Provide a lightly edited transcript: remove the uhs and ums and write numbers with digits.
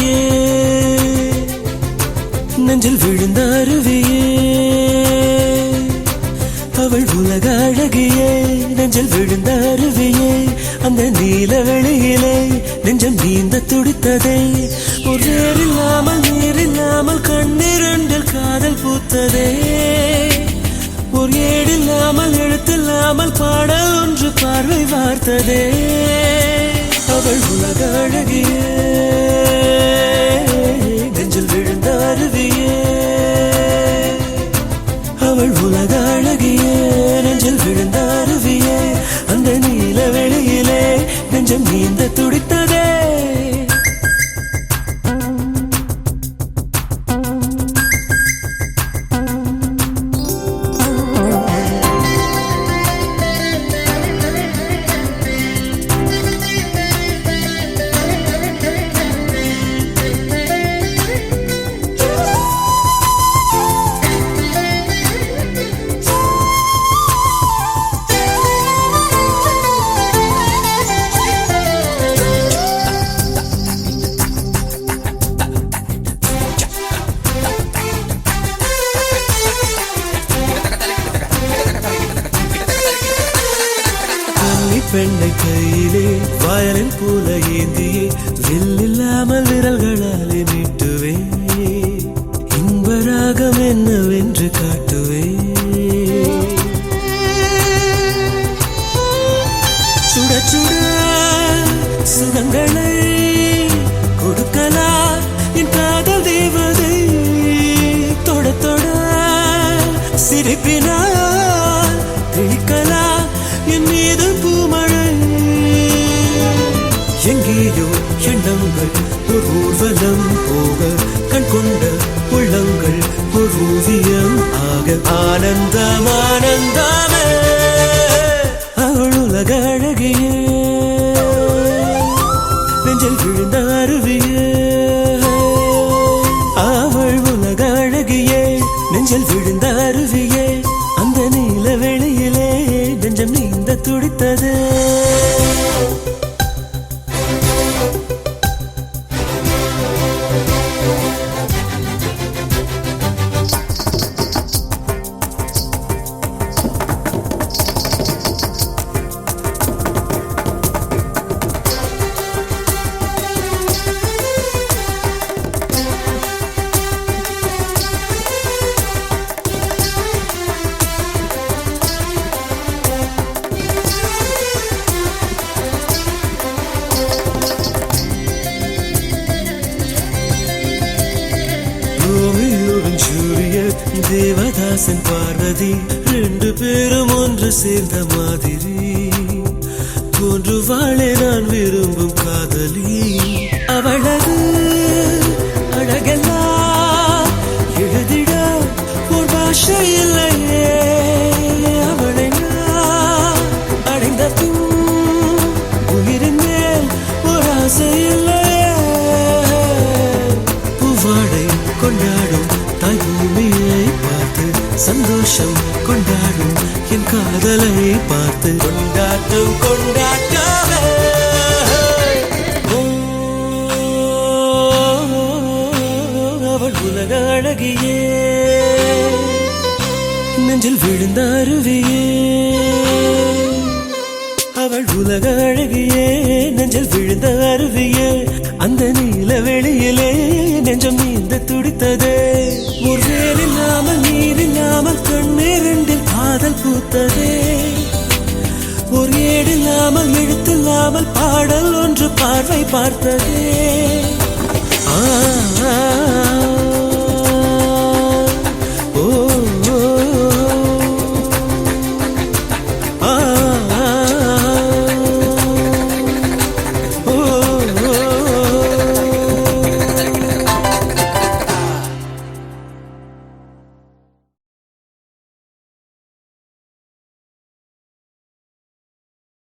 அழகியே நெஞ்சில் விழுந்த அருவியே அவள் உலக அழகியே நெஞ்சில் விழுந்த அருவியே அந்த நீல வெளியிலே நெஞ்சம் நீந்த துடித்ததே ஒரு இல்லாமல் நீரில்லாமல் கண்ணீரண்டில் காதல் பூத்ததே ஒரு ஏடில்லாமல் எழுத்தில்லாமல் பாடல் ஒன்று பார்வை வார்த்ததே அவள் உலக அழகியே நெஞ்சில் விழுந்த அருவியே அவள் உலக அழகியே நெஞ்சில் விழுந்த அருவியே அந்த நீல வெளியிலே நெஞ்சம் நீந்த துடித்ததே பெண்ணை கையிலே வயலின் போல ஏந்தியே வில்லில்லாமல் விரல்களாலே மீட்டுவே இன்பராகம் என்னவென்று காட்டுவே சுட சுட சுகங்களை கொடுக்கலா என் காதல் தேவதை தொட தொட சிரிப்பினால் தெளிக்கலா என் மீது பூமழை எங்கேயோ எண்ணங்கள் ஒரு ஊர்வலம் போக கண் கொண்ட உள்ளங்கள் ஒரு ஓவியம் ஆக ஆனந்தம் ஆனந்தமே அவள் உலக அழகியே நெஞ்சில் விழுந்த அருவியே அவள் உலக அழகியே நெஞ்சில் விழுந்த அருவியே அந்த நீல வெளியிலே நெஞ்சம் நீந்த துடித்தது தேவதாசன் பார்வதி ரெண்டு பேரும் ஒன்று சேர்ந்த மாதிரி தோன்றுவாளே நான் விரும்பும் காதலி அவளது அழகெல்லாம் எழுதிட ஒரு பாஷை இல்லையே அவளை நான் அடைந்த பின் உயிரின் மேல் ஒரு ஆசை இல்லையே பூவாடை கொண்டாடும் தாய் பூமியை பார்த்து சந்தோஷம் கொண்டாடும் என் காதலை பார்த்து கொண்டாட்டம் கொண்டாட்டமே அவள் உலக அழகியே நெஞ்சில் விழுந்த அருவியே அவள் உலக அழகியே நெஞ்சில் விழுந்த அருவியே அந்த நீல வெளியிலே நெஞ்சம் நீந்த துடித்ததே ஒரு வேலில்லாமல் நீரில்லாமல் கண்ணீரண்டில் காதல் பூத்ததே ஒரு ஏடில்லாமல் எழுத்தில்லாமல் பாடல் ஒன்று பார்வை பார்த்ததே